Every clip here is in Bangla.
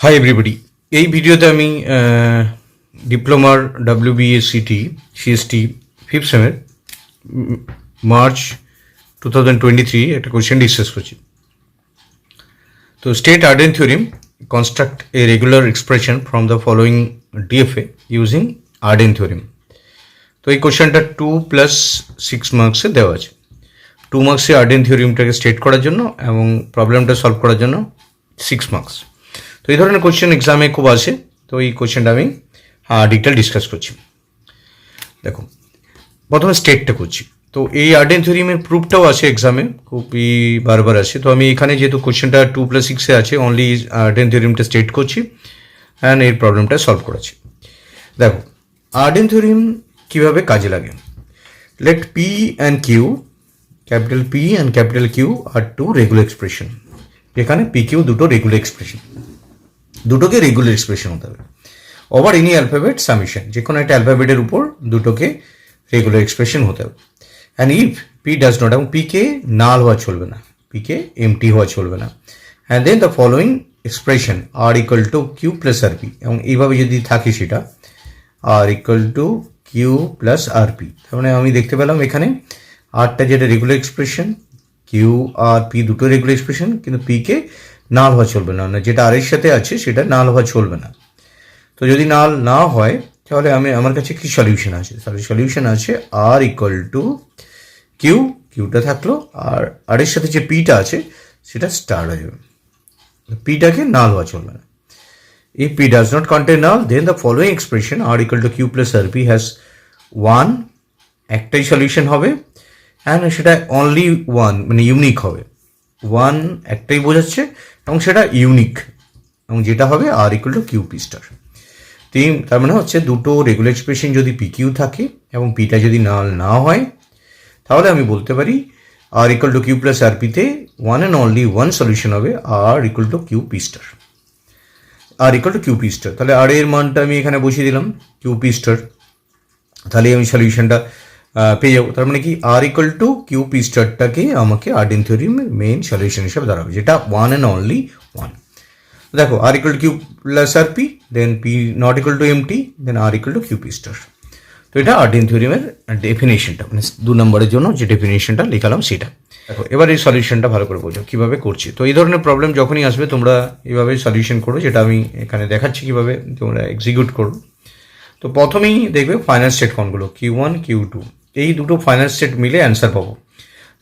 হাই এভরিবডি, এই ভিডিওতে আমি ডিপ্লোমার WBA-CT CST ফিফথ সেমের মার্চ 2023 একটা কোয়েশ্চেন ডিসকাস করছি। তো state Arden theorem construct a regular expression from the following DFA using Arden theorem. তো এই কোয়েশ্চেনটা 2+6 মার্কসে দেওয়া আছে। 2 মার্কসে আর্ডেন থিওরিমটাকে স্টেট করার জন্য এবং প্রবলেমটা সলভ করার জন্য 6 মার্কস। তো এই ধরনের কোয়েশ্চেন এক্সামে খুব আসে। তো এই কোয়েশ্চেনটা আমি ডিটেল ডিসকাস করছি। দেখো, প্রথমে স্টেটটা করছি। তো এই আর্ডেন থিওরিমের প্রুফটাও আছে এক্সামে, খুবই বারবার আসে। তো আমি এখানে যেহেতু কোয়েশ্চেনটা 2+6-এ আছে, অনলি আর্ডেন থিওরিমটা স্টেট করছি অ্যান্ড এর প্রবলেমটা সলভ করাচ্ছি। দেখো, আর্ডেন থিওরিম কীভাবে কাজে লাগে। Let P and Q, capital P and capital Q আর টু রেগুলার এক্সপ্রেশন। এখানে PQ দুটো রেগুলার এক্সপ্রেশন, দুটোকে রেগুলার এক্সপ্রেশন হতে হবে। ওভার এনি অ্যালফাবেট সামিশন, যে কোনো একটা অ্যালফাবেটের উপর দুটোকে রেগুলার এক্সপ্রেশন হতে হবে। And if P does not, এবং পিকে নাল হওয়া চলবে না, পিকে এমটি হওয়া চলবে না। And then the following expression R equal to Q plus RP, এবং এইভাবে যদি থাকে সেটা R equal to Q plus RP। তার মানে আমি দেখতে পেলাম এখানে আরটা যেটা রেগুলার এক্সপ্রেশন, কিউ আর পি দুটো রেগুলার এক্সপ্রেশন, কিন্তু পিকে নাল হওয়া চলবে না, যেটা আর এর সাথে আছে সেটা নাল হওয়া চলবে না। তো যদি নাল না হয় তাহলে আমার কাছে কি সলিউশন আছে, তাহলে সলিউশন আছে আর ইকুয়াল টু কিউ, কিউটা থাকলো, আর আর এর সাথে যে পিটা আছে সেটা স্টার হয়ে যাবে। পিটাকে নাল হওয়া চলবে না। If P does not contain null, then the following expression R equal to Q plus RP has one, একটাই সলিউশন হবে, অ্যান্ড সেটা অনলি ওয়ান, মানে ইউনিক হবে। ওয়ান একটাই বোঝাচ্ছে এবং সেটা ইউনিক, এবং যেটা হবে R equal to Q P star। তার মানে হচ্ছে দুটো রেগুলার এক্সপ্রেশন যদি PQ থাকে এবং পিটা যদি নাল না হয়, তাহলে আমি বলতে পারি R equal to Q plus RP তে one and only one solution হবে, R equal to Q P star। R equal to Q P star, তাহলে আর এর মানটা আমি এখানে বসিয়ে দিলাম কিউ পি স্টার, তাহলে আমি সলিউশনটা পেয়ে যাবো। তার মানে কি আর ইকুয়াল টু কিউ পি স্টারটাকে আমাকে আর্ডেন থিওরিমের মেইন সলিউশন হিসেবে দাঁড়াবে, যেটা ওয়ান অ্যান্ড অনলি ওয়ান। দেখো, R equal to Q plus R P, then P not equal to empty, then R equal to Q P star. তো এটা আর্ডেন থিওরিমের ডেফিনেশনটা, মানে 2 নম্বরের জন্য যে ডেফিনেশনটা লিখালাম সেটা। দেখো, এবার এই সলিউশনটা ভালো করে বোঝো কীভাবে করছি। তো এই ধরনের প্রবলেম যখনই আসবে তোমরা এইভাবে সলিউশন করো, যেটা আমি এখানে দেখাচ্ছি কীভাবে তোমরা এক্সিকিউট করো। তো প্রথমেই দেখবে ফাইনাল স্টেট কোনগুলো, Q1 Q2, এই দুটো ফাইনাল স্টেট মিলে অ্যান্সার পাবো।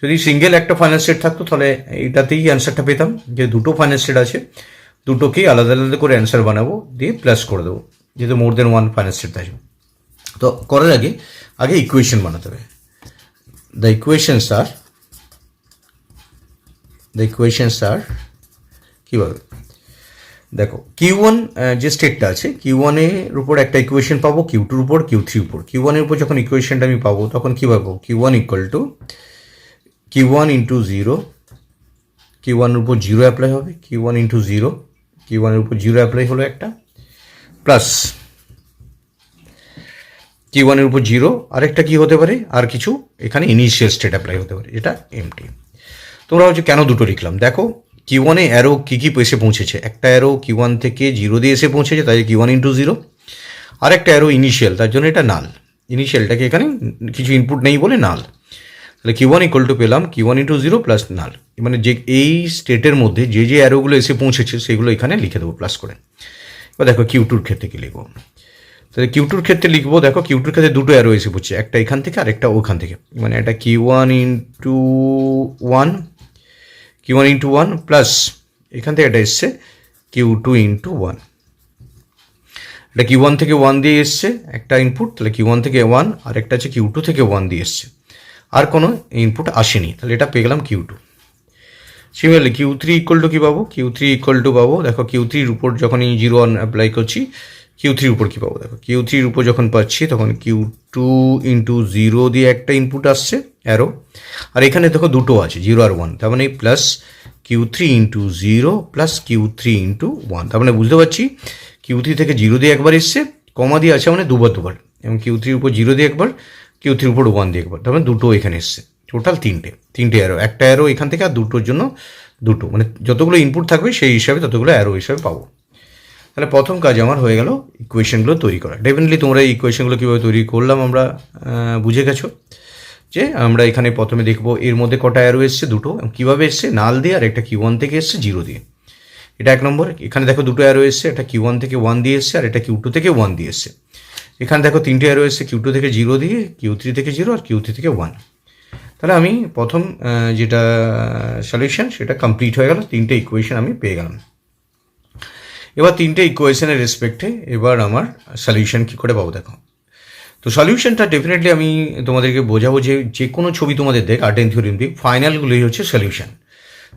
যদি সিঙ্গেল একটা ফাইনাল স্টেট থাকতো তাহলে এইটাতেই অ্যান্সারটা পেতাম, যে দুটো ফাইনাল স্টেট আছে, দুটোকেই আলাদা আলাদা করে অ্যান্সার বানাবো, দিয়ে প্লাস করে দেবো, যেহেতু মোর দেন ওয়ান ফাইনাল স্টেট থাকবে। তো করার আগে ইকুয়েশন বানাতে হবে। দ্য ইকুয়েশনস আর কীভাবে, দেখো Q1 যে স্টেটটা আছে, Q1 এর উপর একটা ইকুয়েশন পাবো, Q2-র উপর, Q3-র উপর। Q1 এর উপর যখন ইকুয়েশনটা আমি পাবো তখন কী পাবো, Q1 equal to Q1 into 0, Q1 এর উপর 0 অ্যাপ্লাই হবে, Q1 ইন্টু 0, Q1 এর উপর 0 অ্যাপ্লাই হলো একটা, প্লাস Q1 এর উপর 0, আরেকটা কি হতে পারে, আর কিছু এখানে ইনিশিয়াল স্টেট অ্যাপ্লাই হতে পারে, যেটা এমটি। তোমরা হচ্ছে কেন দুটো লিখলাম, দেখো Q1 এ অ্যারো কী এসে পৌঁছেছে, একটা অ্যারো Q1 থেকে 0 দিয়ে এসে পৌঁছেছে, তাই Q1 ইন্টু 0, আর একটা অ্যারো ইনিশিয়াল, তার জন্য এটা নাল। ইনিশিয়ালটাকে এখানে কিছু ইনপুট নেই বলে নাল। তাহলে Q1 ইকুয়াল টু পেলাম Q1 ইন্টু 0 প্লাস নাল, মানে যে এই স্টেটের মধ্যে যে যে অ্যারোগুলো এসে পৌঁছেছে সেগুলো এখানে লিখে দেবো প্লাস করে। এবার দেখো Q2-র ক্ষেত্রে কী লিখবো, তাহলে Q2-র ক্ষেত্রে লিখবো, দেখো Q2-র ক্ষেত্রে দুটো অ্যারো এসে পড়ছে, একটা এখান থেকে আর একটা ওখান থেকে, মানে একটা Q1 ইন্টু 1 প্লাস এখান থেকে এটা এসছে Q2 ইন্টু 1, এটা Q1 থেকে 1 দিয়ে এসছে একটা ইনপুট, তাহলে Q1 থেকে 1, আর একটা আছে Q2 থেকে 1 দিয়ে এসছে, আর কোনো ইনপুট আসেনি, তাহলে এটা পেয়ে গেলাম Q2। Similarly Q3 equal to কী পাবো, Q3 ইকুয়াল টু পাবো, দেখো Q3-র উপর যখনই 0 অ্যাপ্লাই করছি, Q3-র উপর কী পাবো, দেখো Q3-র উপর যখন পাচ্ছি তখন Q2 ইন্টু 0 দিয়ে একটা ইনপুট আসছে অ্যারো, আর এখানে দেখো দুটো আছে 0 আর 1, তার মানে plus Q3 into 0 plus Q3 into 1, তার মানে বুঝতে পারছি Q3 থেকে 0 দিয়ে একবার এসছে, কমা দিয়ে আছে মানে দুবার, এবং Q3-র উপর 0 দিয়ে একবার, Q3-র উপর 1 দিয়ে একবার, তার মানে দুটো এখানে এসছে, টোটাল তিনটে অ্যারো, একটা অ্যারো এখান থেকে আর দুটোর জন্য দুটো, মানে যতগুলো ইনপুট থাকবে সেই হিসাবে ততগুলো অ্যারো হিসাবে পাবো। তাহলে প্রথম কাজ আমার হয়ে গেল ইকুয়েশনগুলো তৈরি করা। ডেফিনেটলি তোমরা এই ইকুয়েশনগুলো কীভাবে তৈরি করলাম আমরা বুঝে গেছো যে আমরা এখানে প্রথমে দেখব এর মধ্যে কটা অ্যারো এসছে, দুটো। কীভাবে এসছে, নাল দিয়ে, আর একটা Q1 থেকে এসছে 0 দিয়ে। এটা 1 নম্বর। এখানে দেখো দুটো অ্যারো এসছে, একটা Q1 থেকে 1 দিয়ে এসছে, আর এটা Q2 থেকে 1 দিয়ে এসছে। এখানে দেখো তিনটে অ্যারো এসছে, Q2 থেকে 0 দিয়ে, Q3 থেকে 0 আর Q3 থেকে 1। তাহলে আমি প্রথম যেটা সলিউশন সেটা কমপ্লিট হয়ে গেল, তিনটে ইকুয়েশন আমি পেয়ে গেলাম। এবার তিনটে ইকুয়েশনের রেসপেক্টে এবার আমার সলিউশন কী করে পাবো দেখো। তো সলিউশনটা ডেফিনেটলি আমি তোমাদেরকে বোঝাবো যে কোনো ছবি তোমাদের দেখ আর্ট অ্যান্ড থিওরিম দিক, ফাইনালগুলোই হচ্ছে সলিউশন।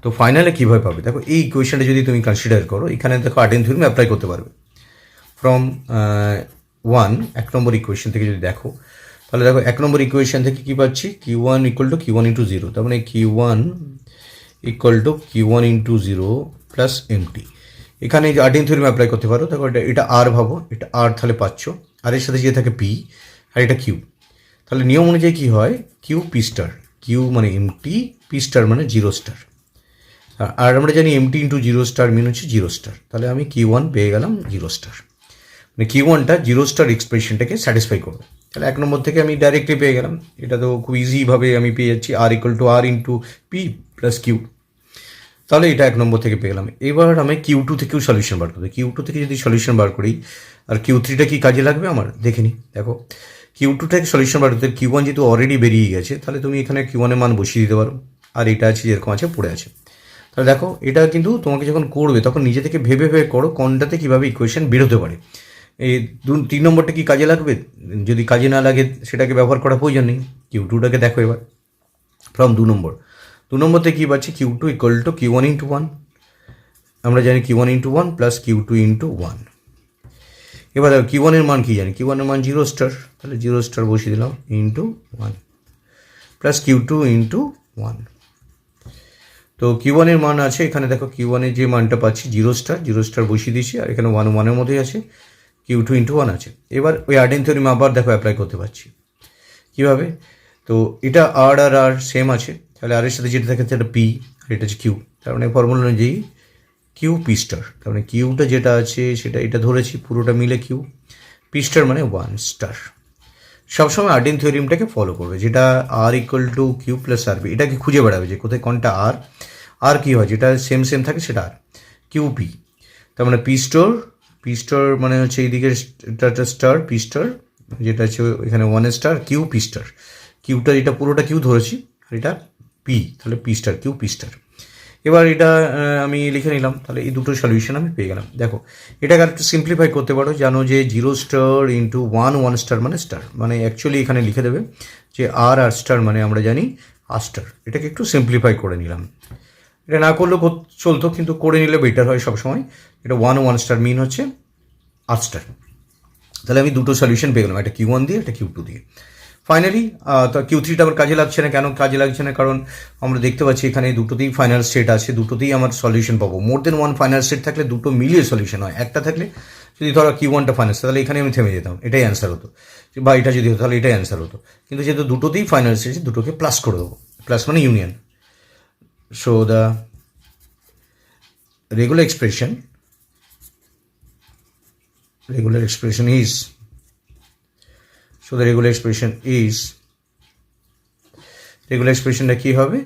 তো ফাইনালে কীভাবে পাবে দেখো, এই ইকুয়েশনটা যদি তুমি কনসিডার করো, এখানে দেখো আর্ট অ্যান্ড থিওরিম অ্যাপ্লাই করতে পারবে। ফ্রম 1 নম্বর ইকুয়েশন থেকে যদি দেখো, তাহলে দেখো 1 নম্বর ইকুয়েশন থেকে কী পাচ্ছি, Q1 = Q1 × 0, তার মানে Q1 = Q1 × 0 প্লাস এমটি। এখানে যে আর্ট অ্যান্ড থিওরিম অ্যাপ্লাই করতে পারো। দেখো এটা আর ভাবো, এটা আর তাহলে পাচ্ছ, আর এর সাথে যে থাকে পি, আর এটা কিউ। তাহলে নিয়ম অনুযায়ী কী হয়, কিউ পি স্টার, কিউ মানে এমটি, পি স্টার মানে 0 স্টার। আর আমরা জানি এমটি × 0 স্টার মিন হচ্ছে 0 স্টার। তাহলে আমি Q1 পেয়ে গেলাম 0 স্টার, মানে Q1টা 0 স্টার এক্সপ্রেশনটাকে স্যাটিসফাই করবে। তাহলে 1 নম্বর থেকে আমি ডাইরেক্টলি পেয়ে গেলাম, এটা তো খুব ইজিভাবে আমি পেয়ে যাচ্ছি, R = R × P + Q। তাহলে এটা 1 নম্বর থেকে পেয়ে গেলাম। এবার আমি Q2 থেকেও সলিউশন বার করবো। Q2 থেকে যদি সলিউশন বার করি, আর Q3টা কি কাজে লাগবে আমার দেখে নিই। দেখো Q2 থেকে সলিউশন বার করতে Q1 যেহেতু অলরেডি বেরিয়ে গেছে, তাহলে তুমি এখানে Q1 এর মান বসিয়ে দিতে পারো, আর এটা আছে যেরকম আছে পড়ে আছে। তাহলে দেখো এটা কিন্তু তোমাকে যখন করবে তখন নিজে থেকে ভেবে ভেবে করো কোনটাতে কীভাবে ইকুয়েশন বেরোতে পারে। এই 3 নম্বরটা কি কাজে লাগবে, যদি কাজে না লাগে সেটাকে ব্যবহার করা প্রয়োজন নেই। Q2টাকে দেখো এবার ফ্রম 2 নম্বরতে কী পাচ্ছি, Q2 = Q1 × 1। আমরা জানি Q1 × 1 প্লাস Q2 × 1। এবার দেখো Q1 এর মান কী জানি, Q1 এর মান 0 স্টার, তাহলে 0 স্টার বসিয়ে দিলাম × 1 প্লাস Q2 × 1। তো Q1 এর মান আছে এখানে, দেখো Q1 এর যে মানটা পাচ্ছি 0 স্টার বসিয়ে দিয়েছি, আর এখানে 1 1 এর মধ্যেই আছে, Q2 × 1 আছে। এবার ওই আর্ট অ্যান্ড থিওরিম আবার দেখো অ্যাপ্লাই করতে পারছি কীভাবে। তো এটা আর আর আর সেম আছে, তাহলে আর এর সাথে যেটা থাকে সেটা পি, আর এটা হচ্ছে কিউ। তার মানে ফর্মুলা অনুযায়ী কিউ পি স্টার, তার মানে কিউটা যেটা আছে সেটা এটা ধরেছি পুরোটা মিলে কিউ, পি স্টার মানে 1 স্টার। সবসময় আর্ট অ্যান্ড থিওরিমটাকে ফলো করবে, যেটা R = Q + RB, এটাকে খুঁজে বেড়াবে যে কোথায় কোনটা আর কী হয়, যেটা সেম থাকে সেটা আর কিউপি। তার মানে পি স্টার মানে হচ্ছে এইদিকে স্টার, পি স্টার যেটা হচ্ছে এখানে 1 স্টার, কিউ পি স্টার। কিউটা যেটা পুরোটা কিউ ধরেছি, আর এটা পি, তাহলে P star, Q P star. এবার এটা আমি লিখে নিলাম, তাহলে এই দুটো সলিউশন আমি পেয়ে গেলাম। দেখো এটাকে আর একটু সিম্পলিফাই করতে পারো, জানো যে 0 স্টার × 1 স্টার মানে স্টার, মানে অ্যাকচুয়ালি এখানে লিখে দেবে যে আর স্টার মানে আমরা জানি আর স্টার। এটাকে একটু সিম্পলিফাই করে নিলাম, এটা না করলেও চলতো, কিন্তু করে নিলে বেটার হয় সবসময়। এটা 1 স্টার মিন হচ্ছে আর স্টার। তাহলে আমি দুটো সলিউশন পেয়ে গেলাম, একটা Q1 দিয়ে, একটা Q2 দিয়ে। ফাইনালি তো Q3টা আমার কাজে লাগছে না, কেন কাজে লাগছে না, কারণ আমরা দেখতে পাচ্ছি এখানে দুটোতেই ফাইনাল স্টেট আছে, দুটোতেই আমার সলিউশন পাবো। মোর দেন 1 ফাইনাল স্টেট থাকলে দুটো মিলিয়ে সলিউশন হয়, একটা থাকলে যদি ধরো Q1টা ফাইনাল, তাহলে এখানে আমি থেমে যেতাম, এটাই অ্যান্সার হতো, বা এটা যদি হতো তাহলে এটাই অ্যান্সার হতো। কিন্তু যেহেতু দুটোতেই ফাইনাল স্টেট, দুটোকে প্লাস করে দেবো, প্লাস মানে union. So the regular expression is, so the regular expressionটা কী হবে,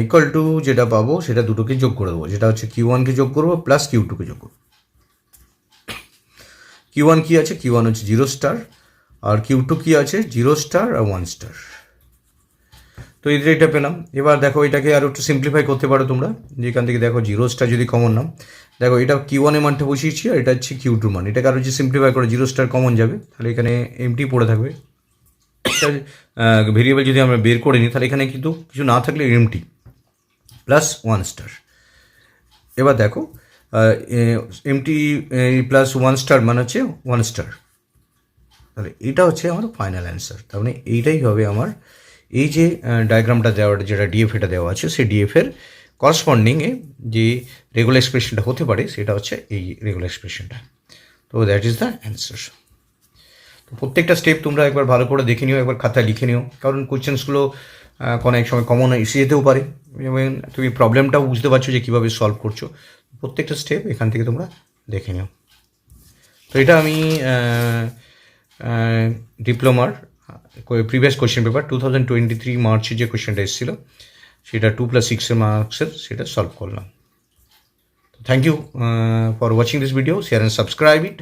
ইকুয়াল টু যেটা পাবো সেটা দুটোকে যোগ করে দেবো, যেটা হচ্ছে Q1কে যোগ করবো প্লাস Q2কে যোগ করবো। Q1 কী আছে, Q1 হচ্ছে 0 স্টার, আর Q2 কী আছে 0 স্টার আর 1 স্টার। তো এটা পেলাম। এবার দেখো এটাকে আরও একটু সিম্পলিফাই করতে পারো তোমরা, যেখান থেকে দেখো 0 স্টার যদি কমন নাও, দেখো এটা Q1 এর মানটা বসিয়েছি, আর এটা হচ্ছে Q2 মান। এটাকে আরও যদি সিম্পলিফাই করে 0 স্টার কমন যাবে, তাহলে এখানে এমটি পড়ে থাকবে। ভেরিয়েবল যদি আমরা বের করে নিই, তাহলে এখানে কিন্তু কিছু না থাকলে এমটি প্লাস 1 স্টার। এবার দেখো এমটি প্লাস 1 স্টার মানে হচ্ছে 1 স্টার, তাহলে এটা হচ্ছে আমার ফাইনাল অ্যান্সার। তার মানে এইটাই হবে আমার এই যে ডায়াগ্রামটা দেওয়া, যেটা ডিএফ এটা দেওয়া আছে, সেই ডিএফের করসপন্ডিংয়ে যে রেগুলার এক্সপ্রেশনটা হতে পারে সেটা হচ্ছে এই রেগুলার এক্সপ্রেশনটা। তো দ্যাট ইজ দ্য অ্যান্সার। তো প্রত্যেকটা স্টেপ তোমরা একবার ভালো করে দেখে নিও, একবার খাতায় লিখে নিও, কারণ কোয়েশ্চেন্সগুলো কোনো এক সময় কমন এসে যেতেও পারে, এবং তুমি প্রবলেমটাও বুঝতে পারছো যে কীভাবে সলভ করছো। প্রত্যেকটা স্টেপ এখান থেকে তোমরা দেখে নিও। তো এটা আমি ডিপ্লোমার প্রিভিয়াস কোয়েশ্চেন পেপার 2023 মার্চে যে কোয়েশ্চেনটা এসেছিলো সেটা 2+6 মার্কসের সেটা সলভ করলাম। Thank you for watching this video, share and subscribe it.